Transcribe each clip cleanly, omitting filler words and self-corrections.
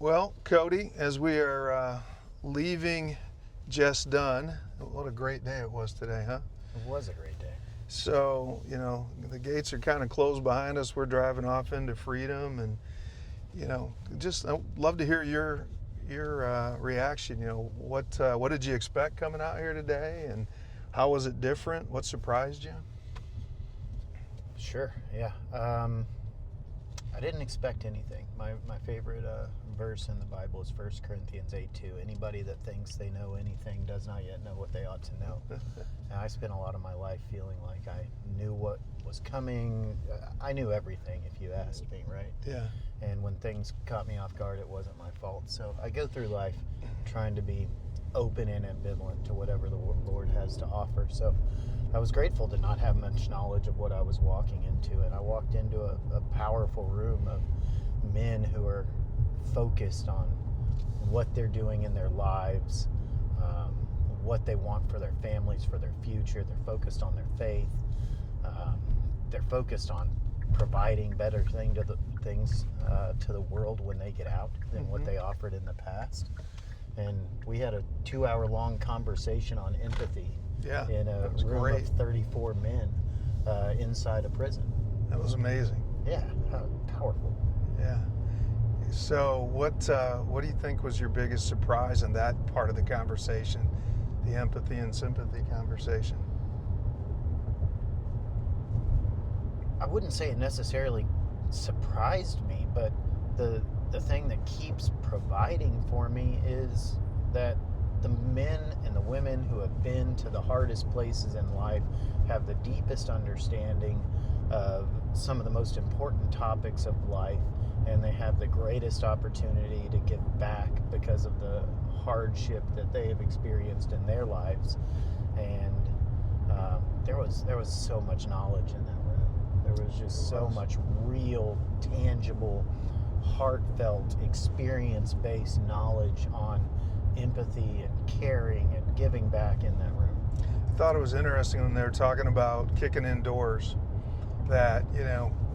Well, Cody, as we are leaving Just Done, what a great day it was today, huh? It was a great day. So, the gates are kind of closed behind us. We're driving off into freedom, and, just I'd love to hear your reaction. What did you expect coming out here today, and how was it different? What surprised you? Sure, yeah. I didn't expect anything. My favorite verse in the Bible is 1 Corinthians 8:2. Anybody that thinks they know anything does not yet know what they ought to know. And I spent a lot of my life feeling like I knew what was coming. I knew everything, if you asked me, right? Yeah. And when things caught me off guard, it wasn't my fault. So I go through life trying to be open and ambivalent to whatever the Lord has to offer. So I was grateful to not have much knowledge of what I was walking into, and I walked into a powerful room of men who are focused on what they're doing in their lives, what they want for their families, for their future. They're focused on their faith. They're focused on providing better things to the world when they get out than what they offered in the past. And we had a 2-hour-long conversation on empathy in a room of 34 men inside a prison. That was amazing. Yeah, powerful. Yeah. So what do you think was your biggest surprise in that part of the conversation, the empathy and sympathy conversation? I wouldn't say it necessarily surprised me, but the thing that keeps providing for me is that the men and the women who have been to the hardest places in life have the deepest understanding of some of the most important topics of life, and they have the greatest opportunity to give back because of the hardship that they have experienced in their lives. And there was so much knowledge in that room. There was just so much real, tangible, heartfelt, experience-based knowledge on empathy and caring and giving back in that room. I thought it was interesting when they were talking about kicking in doors, that,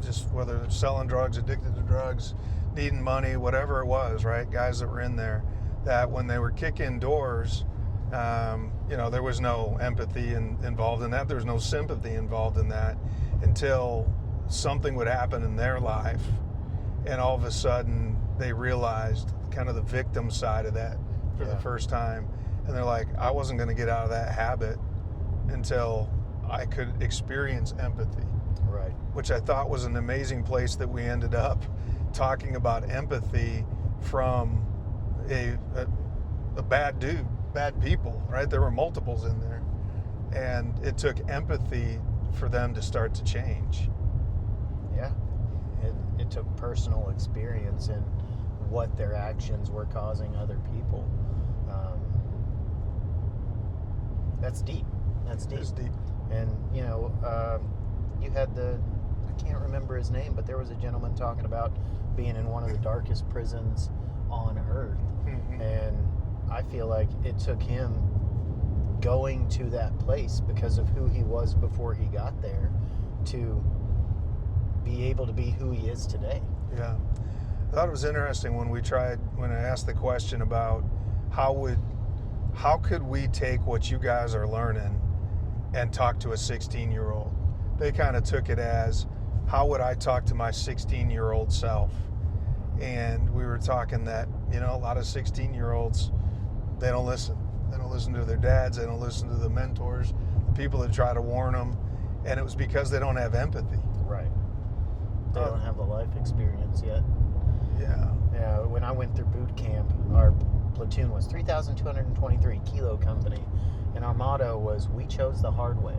just whether they're selling drugs, addicted to drugs, needing money, whatever it was, right? Guys that were in there, that when they were kicking doors, there was no empathy involved in that. There was no sympathy involved in that until something would happen in their life. And all of a sudden they realized kind of the victim side of that for the first time. And they're like, I wasn't going to get out of that habit until I could experience empathy. Right. Which I thought was an amazing place that we ended up talking about empathy from a bad dude, bad people, right? There were multiples in there. And it took empathy for them to start to change. Yeah. It took personal experience in what their actions were causing other people. That's deep. That's deep. It's deep. And, you had I can't remember his name, but there was a gentleman talking about being in one of the darkest prisons on earth. Mm-hmm. And I feel like it took him going to that place because of who he was before he got there to be able to be who he is today. Yeah. I thought it was interesting when I asked the question about how could we take what you guys are learning and talk to a 16-year-old? They kind of took it as, how would I talk to my 16-year-old self? And we were talking that, a lot of 16-year-olds, they don't listen. They don't listen to their dads. They don't listen to the mentors, the people that try to warn them. And it was because they don't have empathy. Right. They don't have the life experience yet. Yeah. Yeah. When I went through boot camp, our platoon was 3,223 Kilo Company, and our motto was, we chose the hard way.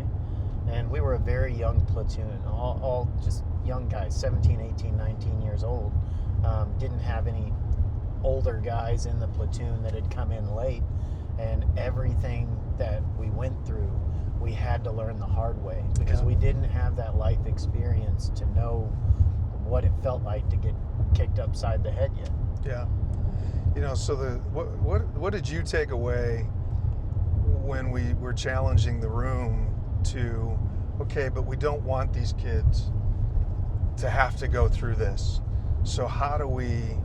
And we were a very young platoon, all just young guys, 17, 18, 19 years old. Didn't have any older guys in the platoon that had come in late. And everything that we went through, we had to learn the hard way because we didn't have that life experience to know what it felt like to get kicked upside the head yet. Yeah. So what did you take away when we were challenging the room to, okay, but we don't want these kids to have to go through this. So how do we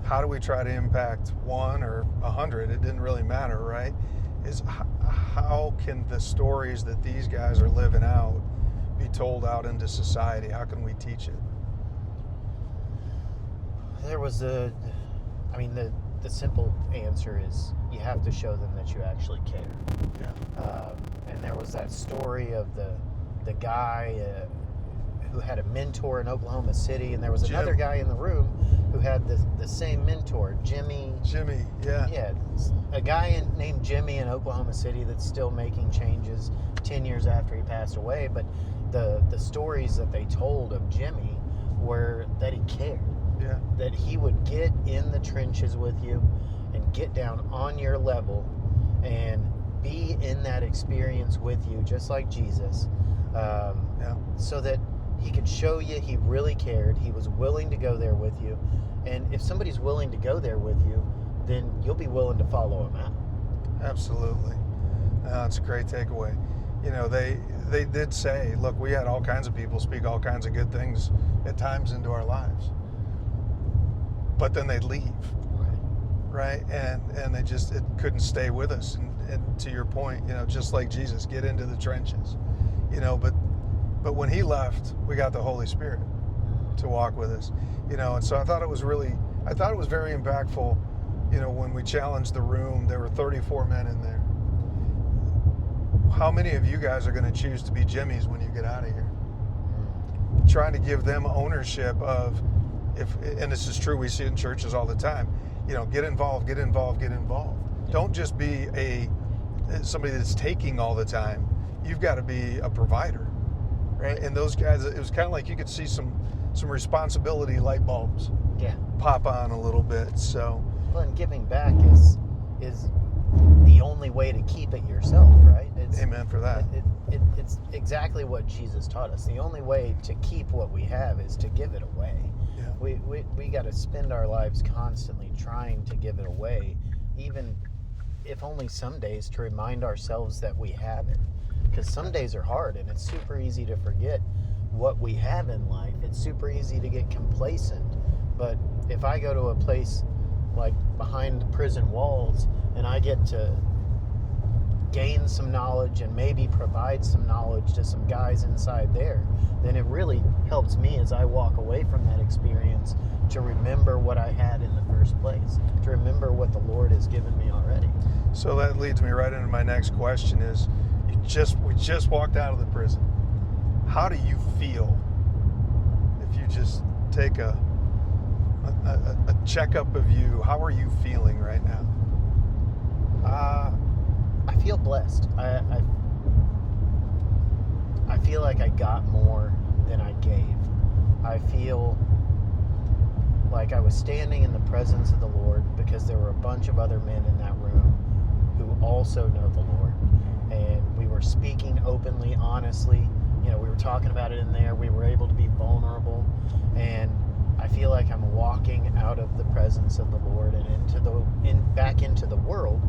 how do we try to impact 1 or 100? It didn't really matter, right? Is how can the stories that these guys are living out be told out into society? How can we teach it? There was the simple answer is you have to show them that you actually care. Yeah. And there was that story of the guy who had a mentor in Oklahoma City, and there was Jim. another guy in the room who had the same mentor, Jimmy. Yeah. Yeah, a guy named Jimmy in Oklahoma City that's still making changes 10 years after he passed away. But the stories that they told of Jimmy were that he cared. Yeah. That he would get in the trenches with you and get down on your level and be in that experience with you, just like Jesus, so that he could show you he really cared. He was willing to go there with you. And if somebody's willing to go there with you, then you'll be willing to follow him out. Absolutely. That's a great takeaway. You know, they did say, look, we had all kinds of people speak all kinds of good things at times into our lives. But then they'd leave. Right? And it couldn't stay with us. And to your point, you know, just like Jesus, get into the trenches. You know, but when he left, we got the Holy Spirit to walk with us. You know, and so I thought it was very impactful. You know, when we challenged the room, there were 34 men in there. How many of you guys are going to choose to be Jimmys when you get out of here? Trying to give them ownership of, and this is true, we see it in churches all the time, you know, get involved. Don't just be somebody that's taking all the time. You've got to be a provider, right? And those guys, it was kind of like you could see some responsibility light bulbs pop on a little bit. So, well, and giving back is the only way to keep it yourself, right? Amen for that. It's exactly what Jesus taught us. The only way to keep what we have is to give it away. Yeah. We got to spend our lives constantly trying to give it away, even if only some days to remind ourselves that we have it. Because some days are hard, and it's super easy to forget what we have in life. It's super easy to get complacent. But if I go to a place like behind the prison walls and I get to gain some knowledge and maybe provide some knowledge to some guys inside there, then it really helps me as I walk away from that experience to remember what I had in the first place, to remember what the Lord has given me already. So that leads me right into my next question is, we just walked out of the prison. How do you feel if you just take a checkup of you? How are you feeling right now? I feel blessed. I feel like I got more than I gave. I feel like I was standing in the presence of the Lord because there were a bunch of other men in that room who also know the Lord. And we were speaking openly, honestly. You know, we were talking about it in there. We were able to be vulnerable. And I feel like I'm walking out of the presence of the Lord and back into the world.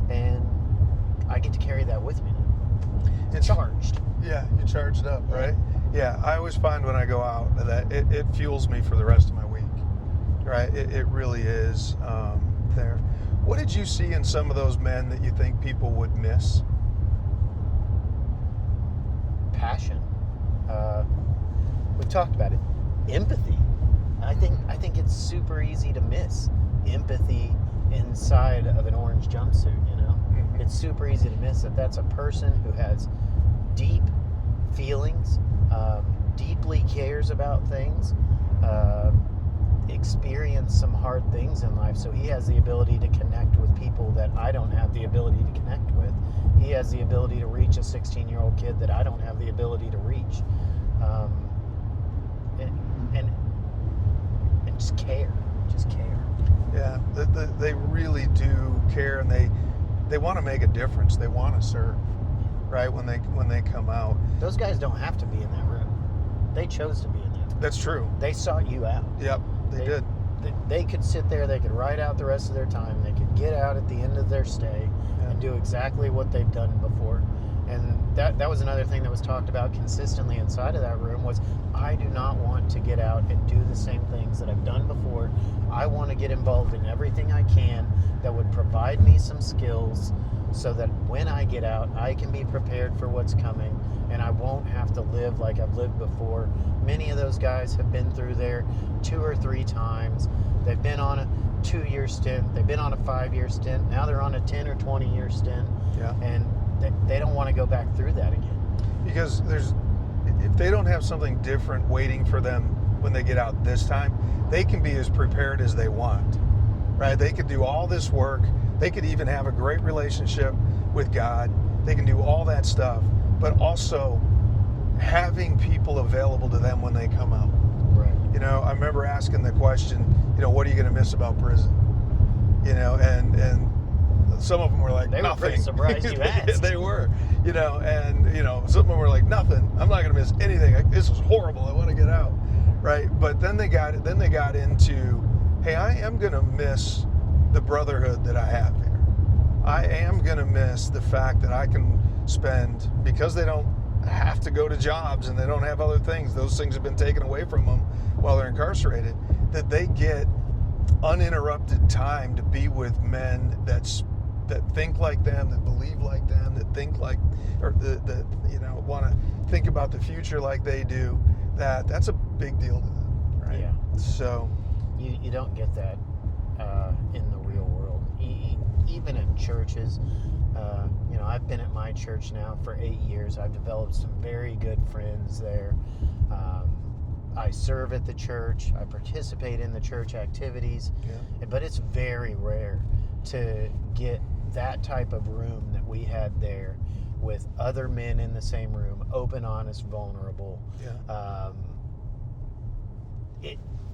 And I get to carry that with me now. It's charged. Yeah, you're charged up, right? Yeah, I always find when I go out that it fuels me for the rest of my week, right? It really is there. What did you see in some of those men that you think people would miss? Passion. We talked about it. Empathy. I think it's super easy to miss empathy inside of an orange jumpsuit, you know? Mm-hmm. It's super easy to miss that's a person who has deep feelings, deeply cares about things, experienced some hard things in life, so he has the ability to connect with people that I don't have the ability to connect with. He has the ability to reach a 16-year-old kid that I don't have the ability to reach. And just care. Yeah, they really do care, and they want to make a difference. They want to serve, right? When they come out. Those guys don't have to be in that room. They chose to be in there. That's true. They sought you out. Yep, they did. They could sit there. They could ride out the rest of their time. They could get out at the end of their stay and do exactly what they've done before. And that was another thing that was talked about consistently inside of that room was, I do not want to get out and do the same things that I've done before. I want to get involved in everything I can that would provide me some skills so that when I get out, I can be prepared for what's coming and I won't have to live like I've lived before. Many of those guys have been through there 2 or 3 times. They've been on a 2-year stint. They've been on a 5-year stint. Now they're on a 10 or 20-year stint. Yeah. And they don't want to go back through that again. Because if they don't have something different waiting for them when they get out this time, they can be as prepared as they want, right? They could do all this work. They could even have a great relationship with God. They can do all that stuff, but also having people available to them when they come out. Right. You know, I remember asking the question, you know, what are you going to miss about prison? You know, and some of them were like, they nothing. Were pretty surprised you asked. They were, you know, and, you know, some of them were like, nothing. I'm not going to miss anything. This is horrible. I want to get out, right? But then they got into, hey, I am going to miss the brotherhood that I have here. I am going to miss the fact that I can spend, because they don't have to go to jobs and they don't have other things, those things have been taken away from them while they're incarcerated, that they get uninterrupted time to be with men that think like them, that believe like them, that think like, or that you know, want to think about the future like they do. That's a big deal to them, right? Yeah. So you don't get that in the real world, even in churches. You know, I've been at my church now for 8 years. I've developed some very good friends there. I serve at the church. I participate in the church activities. Yeah. But it's very rare to get that type of room that we had there with other men in the same room, open, honest, vulnerable. Yeah.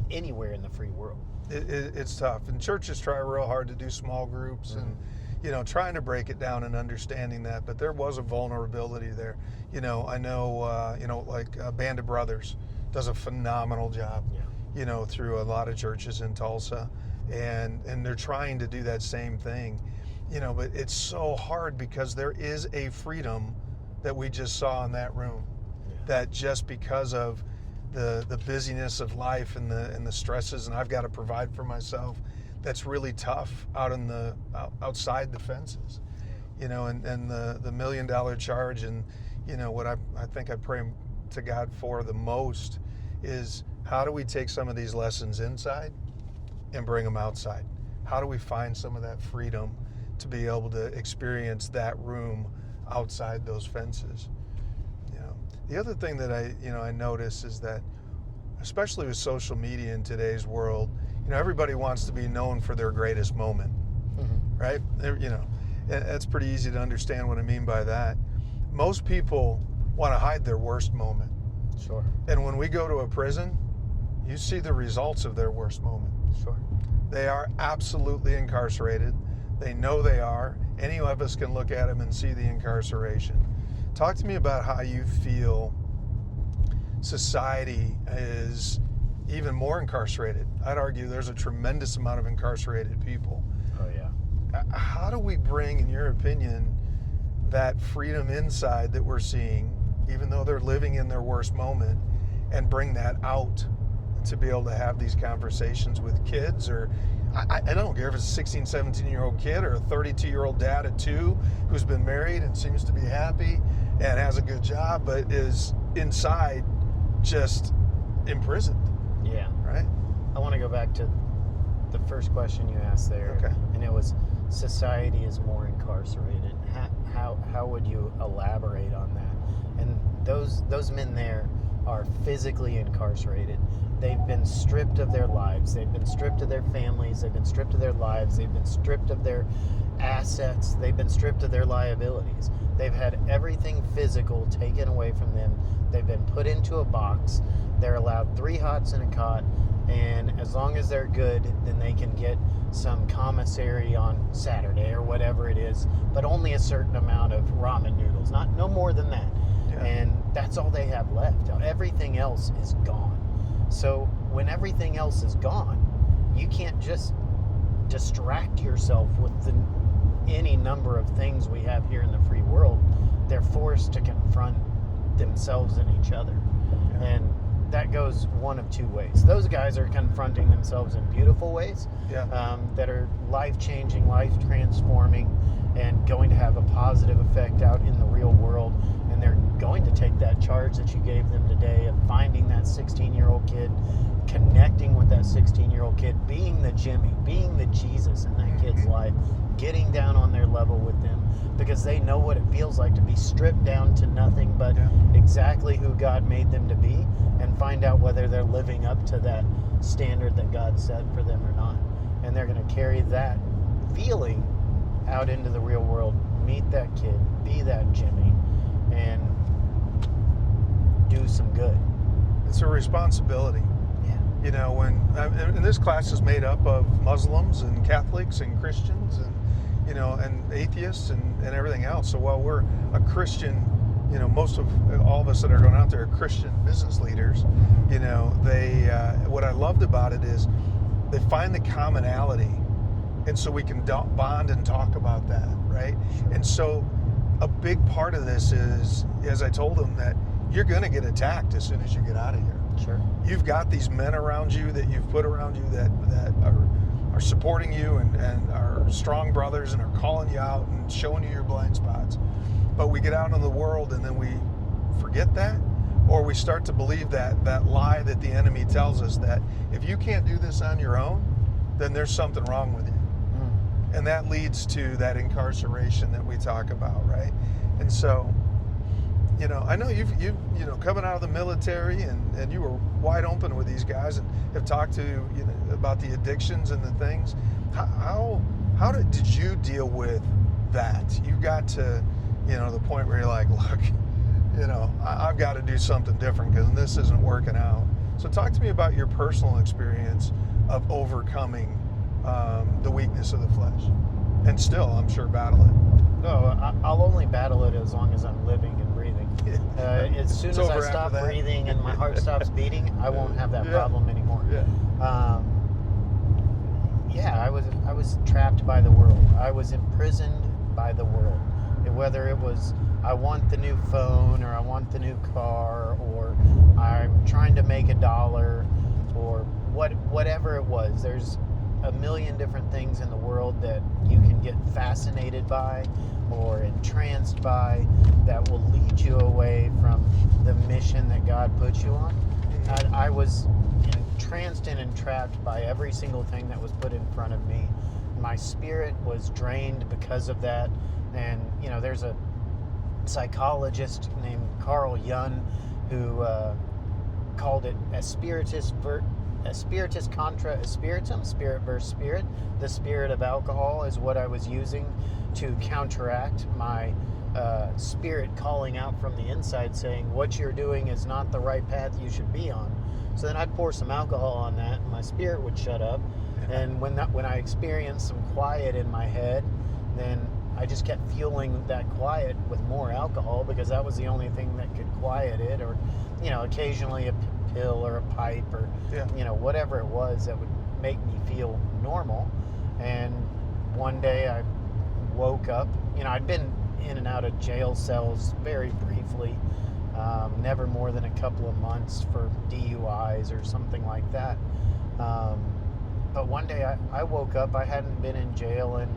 Anywhere in the free world. It's tough. And churches try real hard to do small groups and, you know, trying to break it down and understanding that. But there was a vulnerability there. You know, I know, you know, like Band of Brothers does a phenomenal job, you know, through a lot of churches in Tulsa. And they're trying to do that same thing, you know, but it's so hard because there is a freedom that we just saw in that room, that just because of the busyness of life and the stresses, and I've got to provide for myself, that's really tough outside the fences, you know, and the $1 million charge. And, you know, what I think I pray to God for the most is, how do we take some of these lessons inside and bring them outside? How do we find some of that freedom to be able to experience that room outside those fences? You know, the other thing that I notice is that, especially with social media in today's world, you know, everybody wants to be known for their greatest moment, right? You know, that's pretty easy to understand what I mean by that. Most people want to hide their worst moment. Sure. And when we go to a prison, you see the results of their worst moment. Sure. They are absolutely incarcerated. They know they are. Any of us can look at them and see the incarceration. Talk to me about how you feel society is even more incarcerated. I'd argue there's a tremendous amount of incarcerated people. Oh, yeah. How do we bring, in your opinion, that freedom inside that we're seeing, even though they're living in their worst moment, and bring that out to be able to have these conversations with kids? Or I don't care if it's a 16, 17-year-old kid or a 32-year-old dad of 2 who's been married and seems to be happy and has a good job, but is inside just imprisoned. Yeah. Right? I want to go back to the first question you asked there. Okay. And it was, society is more incarcerated. How would you elaborate on that? And those men there are physically incarcerated. They've been stripped of their lives. They've been stripped of their families. They've been stripped of their lives. They've been stripped of their assets. They've been stripped of their liabilities. They've had everything physical taken away from them. They've been put into a box. They're allowed 3 hots and a cot, and as long as they're good, then they can get some commissary on Saturday or whatever it is, but only a certain amount of ramen noodles, no more than that. Yeah. And that's all they have left. Everything else is gone. So when everything else is gone, you can't just distract yourself with any number of things we have here in the free world. they're forced to confront themselves and each other. Yeah. And that goes one of two ways. Those guys are confronting themselves in beautiful ways, that are life-changing, life-transforming, and going to have a positive effect out in the real world. And they're going to take that charge that you gave them today of finding that 16-year-old kid, connecting with that 16-year-old kid, being the Jimmy, being the Jesus in that kid's life, getting down on their level with them, because they know what it feels like to be stripped down to nothing but exactly who God made them to be, and find out whether they're living up to that standard that God set for them or not. And they're going to carry that feeling out into the real world, meet that kid, be that Jimmy, and do some good. It's a responsibility. Yeah. You know, and this class is made up of Muslims and Catholics and Christians and, you know, and atheists and everything else. So while we're a Christian, you know, all of us that are going out there are Christian business leaders. You know, what I loved about it is they find the commonality, and so we can bond and talk about that, right? And so a big part of this is, as I told them, that you're going to get attacked as soon as you get out of here. Sure. You've got these men around you that you've put around you that are supporting you and are strong brothers and are calling you out and showing you your blind spots. But we get out into the world and then we forget that, or we start to believe that lie that the enemy tells us, that if you can't do this on your own, then there's something wrong with you. And that leads to that incarceration that we talk about, right? And so, you know, I know you know, coming out of the military and you were wide open with these guys and have talked to, you know, about the addictions and the things. How did you deal with that? You got to, you know, the point where you're like, look, you know, I've got to do something different because this isn't working out. So talk to me about your personal experience of overcoming the weakness of the flesh, and still, I'm sure, battle it. No, I'll only battle it as long as I'm living and breathing. As soon as I stop breathing and my heart stops beating, I won't have that problem anymore. I was trapped by the world. I was imprisoned by the world. Whether it was I want the new phone, or I want the new car, or I'm trying to make $1, or whatever it was. There's a million different things in the world that you can get fascinated by or entranced by that will lead you away from the mission that God put you on. I was entranced and entrapped by every single thing that was put in front of me. My spirit was drained because of that. And, you know, there's a psychologist named Carl Jung who called it a spiritus contra a spiritum, spirit versus spirit. The spirit of alcohol is what I was using to counteract my spirit calling out from the inside saying, what you're doing is not the right path you should be on. So then I'd pour some alcohol on that and my spirit would shut up. And when I experienced some quiet in my head, then I just kept fueling that quiet with more alcohol, because that was the only thing that could quiet it, or, you know, occasionally a pill or a pipe, or, you know, whatever it was that would make me feel normal. And one day I woke up, you know, I'd been in and out of jail cells very briefly, never more than a couple of months for DUIs or something like that. But one day I woke up, I hadn't been in jail in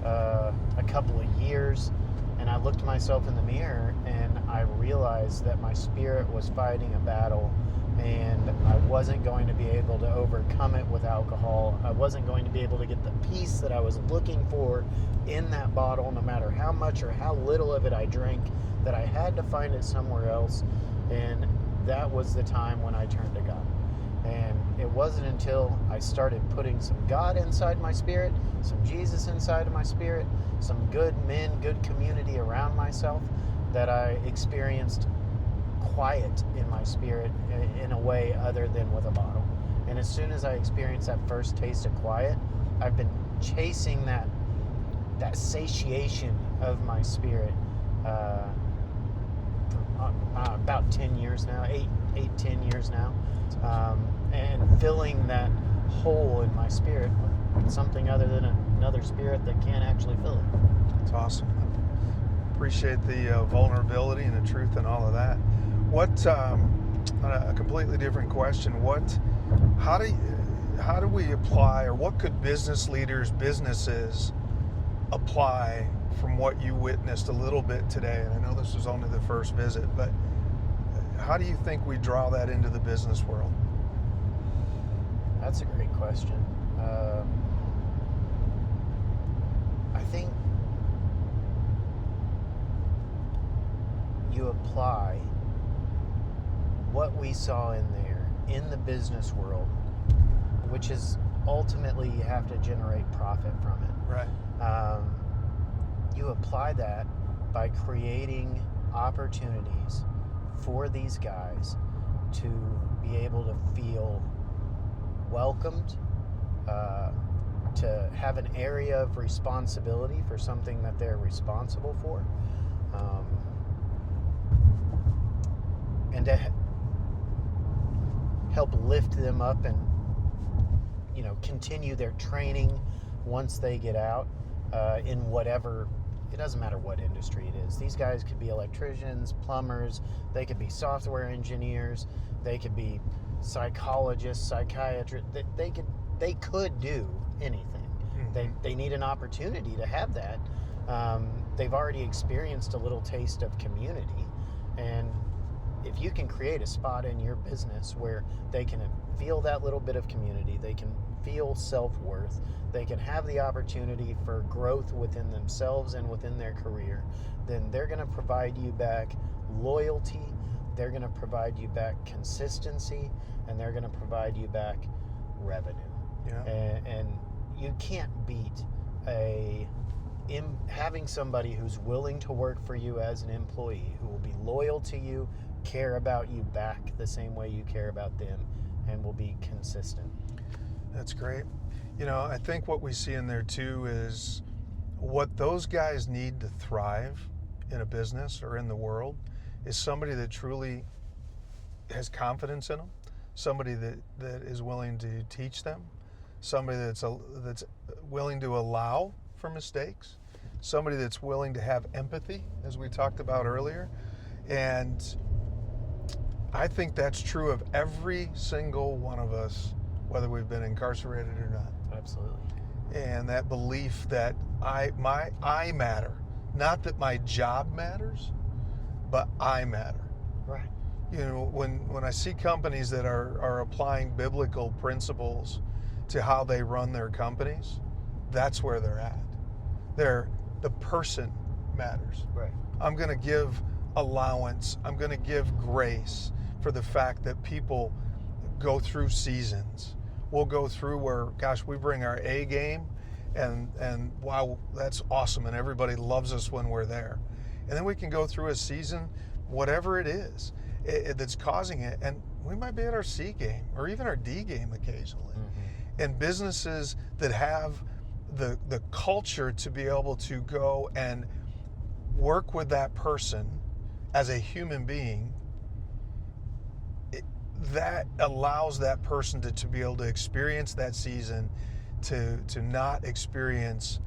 a couple of years, and I looked myself in the mirror and I realized that my spirit was fighting a battle, and I wasn't going to be able to overcome it with alcohol. I wasn't going to be able to get the peace that I was looking for in that bottle, no matter how much or how little of it I drank, that I had to find it somewhere else. And that was the time when I turned to God. And it wasn't until I started putting some God inside my spirit, some Jesus inside of my spirit, some good men, good community around myself, that I experienced quiet in my spirit in a way other than with a bottle. And as soon as I experienced that first taste of quiet, I've been chasing that satiation of my spirit for about 10 years now, 10 years now. And filling that hole in my spirit with something other than another spirit that can't actually fill it. It's awesome. appreciate the vulnerability and the truth and all of that. What a completely different question. How do we apply, or what could businesses apply from what you witnessed a little bit today? And I know this was only the first visit, but how do you think we draw that into the business world? That's a great question. I think you apply what we saw in there in the business world, which is ultimately you have to generate profit from it. Right. You apply that by creating opportunities for these guys to be able to feel welcomed, to have an area of responsibility for something that they're responsible for, and to help lift them up and continue their training once they get out in whatever. It doesn't matter what industry it is. These guys could be electricians, plumbers, they could be software engineers, they could be psychologists, psychiatrists. They could do anything. Mm-hmm. They need an opportunity to have that. They've already experienced a little taste of community, and if you can create a spot in your business where they can feel that little bit of community, they can feel self-worth, they can have the opportunity for growth within themselves and within their career, then they're going to provide you back loyalty, they're going to provide you back consistency, and they're going to provide you back revenue. Yeah. And you can't beat having somebody who's willing to work for you as an employee, who will be loyal to you, care about you back the same way you care about them, and will be consistent. That's great. I think what we see in there too is what those guys need to thrive in a business or in the world is somebody that truly has confidence in them, somebody that is willing to teach them, somebody that's willing to allow for mistakes, somebody that's willing to have empathy, as we talked about earlier. And I think that's true of every single one of us, whether we've been incarcerated or not. Absolutely. And that belief that I matter, not that my job matters, but I matter. Right. When I see companies that are applying biblical principles to how they run their companies, that's where they're at. The person matters. Right. I'm going to give allowance. I'm going to give grace for the fact that people go through seasons. We'll go through where, gosh, we bring our A game, and wow, that's awesome, and everybody loves us when we're there. And then we can go through a season, whatever it is that's causing it, and we might be at our C game or even our D game occasionally. Mm-hmm. And businesses that have the culture to be able to go and work with that person as a human being, that allows that person to be able to experience that season, to not experience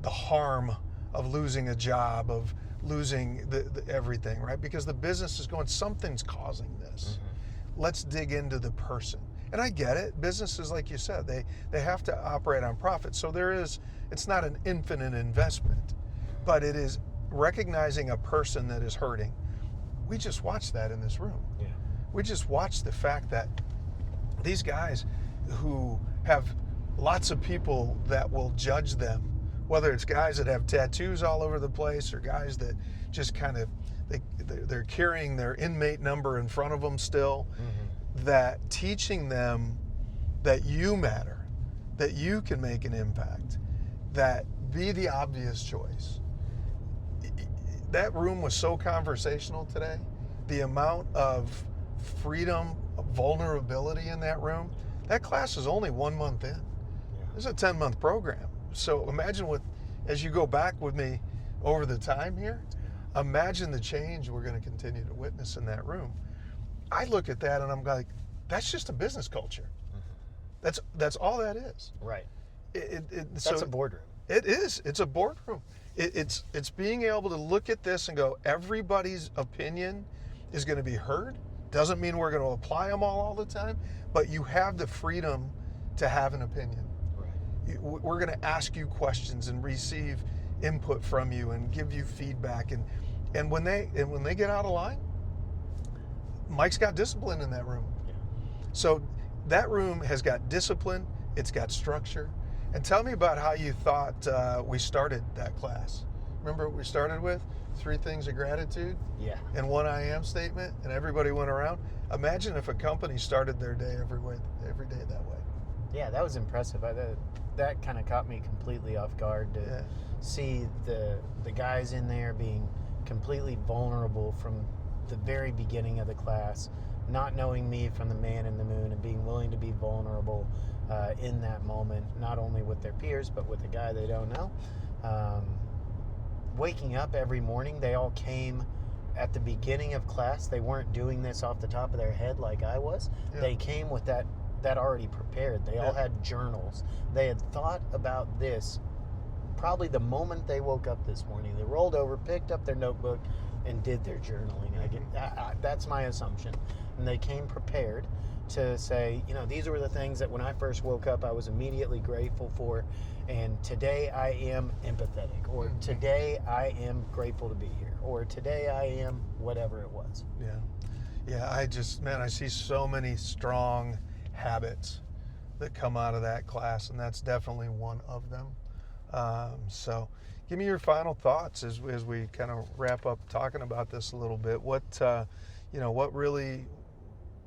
the harm of losing a job, of losing the everything, right? Because the business is going, something's causing this. Mm-hmm. Let's dig into the person. And I get it. Businesses, like you said, they have to operate on profit. So it's not an infinite investment, but it is recognizing a person that is hurting. We just watched that in this room. Yeah. We just watched the fact that these guys who have lots of people that will judge them, whether it's guys that have tattoos all over the place or guys that just kind of, they're carrying their inmate number in front of them still, mm-hmm. that teaching them that you matter, that you can make an impact, that be the obvious choice. That room was so conversational today. The amount of freedom, vulnerability in that room. That class is only 1 month in. Yeah. It's a 10-month program. So imagine as you go back with me over the time here, imagine the change we're going to continue to witness in that room. I look at that and I'm like, that's just a business culture. Mm-hmm. That's all that is. Right. That's a boardroom. It is. It's a boardroom. It's being able to look at this and go, everybody's opinion is going to be heard. Doesn't mean we're going to apply them all the time, but you have the freedom to have an opinion. Right. We're going to ask you questions and receive input from you and give you feedback. And when they get out of line, Mike's got discipline in that room. Yeah. So that room has got discipline. It's got structure. And tell me about how you thought we started that class. Remember what we started with? 3 things of gratitude Yeah. and 1 I am statement, and everybody went around. Imagine if a company started their day every day that way. Yeah, that was impressive. That kind of caught me completely off guard to see the guys in there being completely vulnerable from the very beginning of the class, not knowing me from the man in the moon, and being willing to be vulnerable in that moment, not only with their peers, but with a guy they don't know. Waking up every morning, they all came at the beginning of class. They weren't doing this off the top of their head like I was. Yeah. They came with that already prepared. They all had journals. They had thought about this probably the moment they woke up this morning. They rolled over, picked up their notebook, and did their journaling. That's my assumption. And they came prepared to say, these were the things that when I first woke up, I was immediately grateful for. And today I am empathetic, or today I am grateful to be here, or today I am whatever it was. Yeah, I see so many strong habits that come out of that class, and that's definitely one of them. So give me your final thoughts as we kind of wrap up talking about this a little bit. What really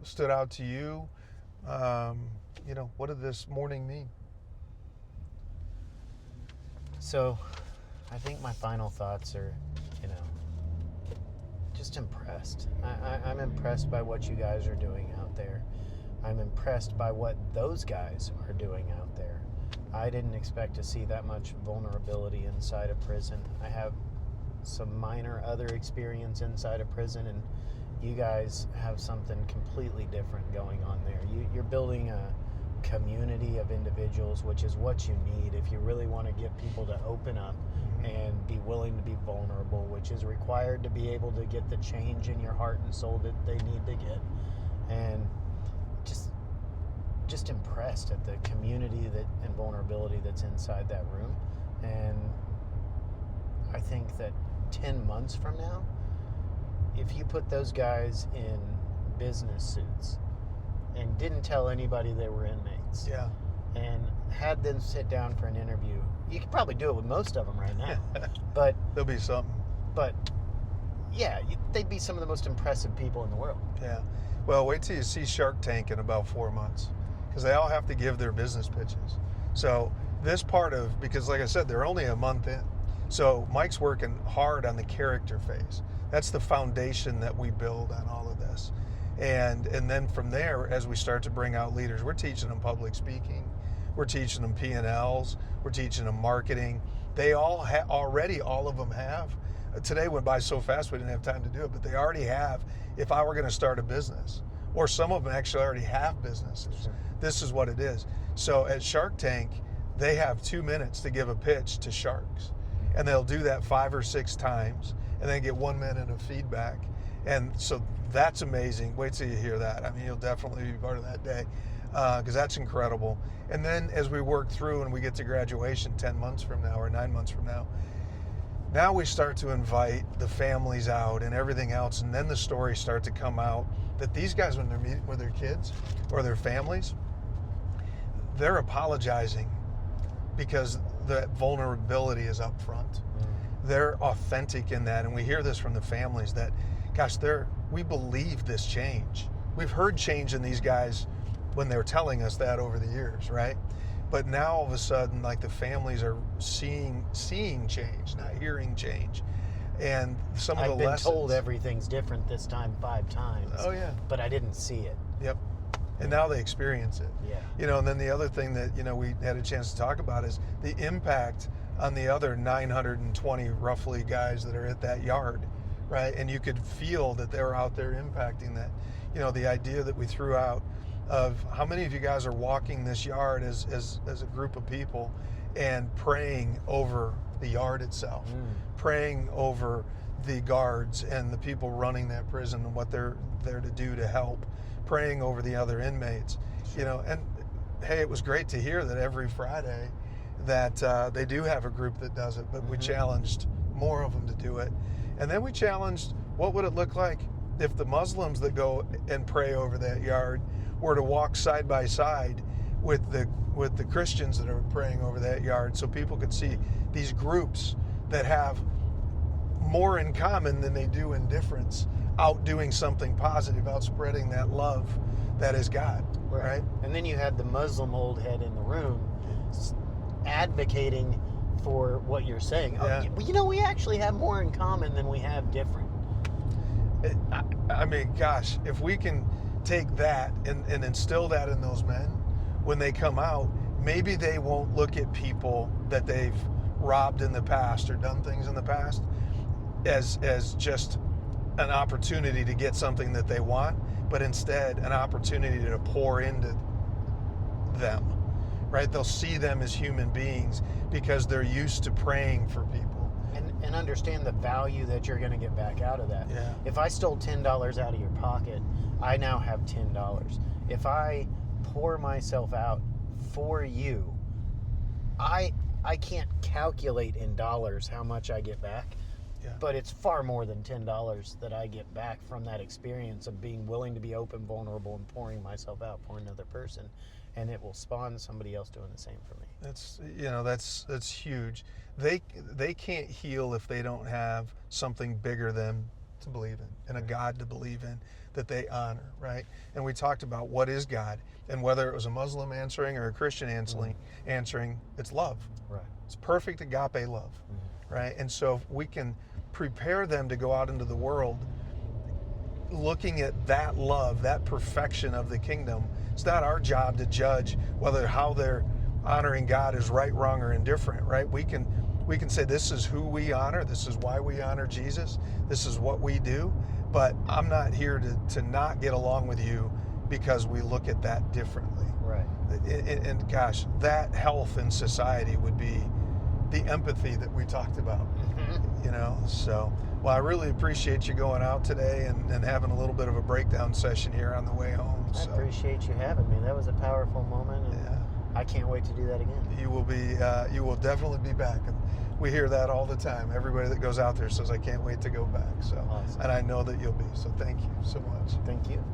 stood out to you? What did this morning mean? So I think my final thoughts are, just impressed. I'm impressed by what you guys are doing out there. I'm impressed by what those guys are doing out there. I didn't expect to see that much vulnerability inside a prison. I have some minor other experience inside a prison, and you guys have something completely different going on there. You're building a community of individuals, which is what you need if you really want to get people to open up and be willing to be vulnerable, which is required to be able to get the change in your heart and soul that they need to get. And just impressed at the community and vulnerability that's inside that room. And I think that 10 months from now, if you put those guys in business suits and didn't tell anybody they were inmates, and had them sit down for an interview, you could probably do it with most of them right now. But there'll be something. But yeah, they'd be some of the most impressive people in the world. Yeah. Well, wait till you see Shark Tank in about 4 months, because they all have to give their business pitches. So this because like I said, they're only a month in. So Mike's working hard on the character phase. That's the foundation that we build on all of this. And then from there, as we start to bring out leaders, we're teaching them public speaking, we're teaching them P&Ls, we're teaching them marketing. They all already, all of them have. Today went by so fast we didn't have time to do it, but they already have. If I were going to start a business, or some of them actually already have businesses, Sure. This is what it is. So at Shark Tank, they have 2 minutes to give a pitch to sharks, and they'll do that 5 or 6 times, and then get 1 minute of feedback. And so that's amazing. Wait till you hear that. I mean, you'll definitely be part of that day, because that's incredible. And then as we work through and we get to graduation 10 months from now or 9 months from now we start to invite the families out and everything else, and then the stories start to come out that these guys, when they're meeting with their kids or their families, they're apologizing because the vulnerability is up front. They're authentic in that, and we hear this from the families that, gosh, we believe this change. We've heard change in these guys when they were telling us that over the years, right? But now all of a sudden, like, the families are seeing change, not hearing change. And some of the lessons. I've been told everything's different this time 5 times. Oh, yeah. But I didn't see it. Yep. And now they experience it. Yeah. And then the other thing that, we had a chance to talk about is the impact on the other 920 roughly guys that are at that yard, right? And you could feel that they were out there impacting that. The idea that we threw out of how many of you guys are walking this yard as a group of people, and praying over the yard itself, praying over the guards and the people running that prison and what they're there to do to help, praying over the other inmates, you know. And hey, it was great to hear that every Friday that they do have a group that does it, but we challenged more of them to do it. And then we challenged, what would it look like if the Muslims that go and pray over that yard were to walk side by side with the Christians that are praying over that yard, so people could see these groups that have more in common than they do in difference, out doing something positive, out spreading that love that is God, right? And then you had the Muslim old head in the room advocating for what you're saying. Yeah. Oh, you know, we actually have more in common than we have different. I mean, gosh, if we can take that and instill that in those men, when they come out, maybe they won't look at people that they've robbed in the past or done things in the past as just an opportunity to get something that they want, but instead an opportunity to pour into them, right? They'll see them as human beings because they're used to praying for people. And understand the value that you're going to get back out of that. Yeah. If I stole $10 out of your pocket, I now have $10. If I pour myself out for you, I can't calculate in dollars how much I get back. Yeah. But it's far more than $10 that I get back from that experience of being willing to be open, vulnerable, and pouring myself out for another person, and it will spawn somebody else doing the same for me. That's huge. They can't heal if they don't have something bigger than to believe in, and a God to believe in that they honor, right? And we talked about what is God, and whether it was a Muslim answering or a Christian answering, it's love. Right. It's perfect agape love, right? And so if we can prepare them to go out into the world looking at that love, that perfection of the kingdom. It's not our job to judge whether how they're honoring God is right, wrong, or indifferent, right? We can say this is who we honor, this is why we honor Jesus, this is what we do, but I'm not here to not get along with you because we look at that differently. Right. And gosh, that health in society would be the empathy that we talked about, you know? So, well, I really appreciate you going out today and having a little bit of a breakdown session here on the way home. I appreciate you having me. That was a powerful moment, and I can't wait to do that again. You will definitely be back. And we hear that all the time. Everybody that goes out there says, I can't wait to go back. So, Awesome. And I know that you'll be. So thank you so much. Thank you.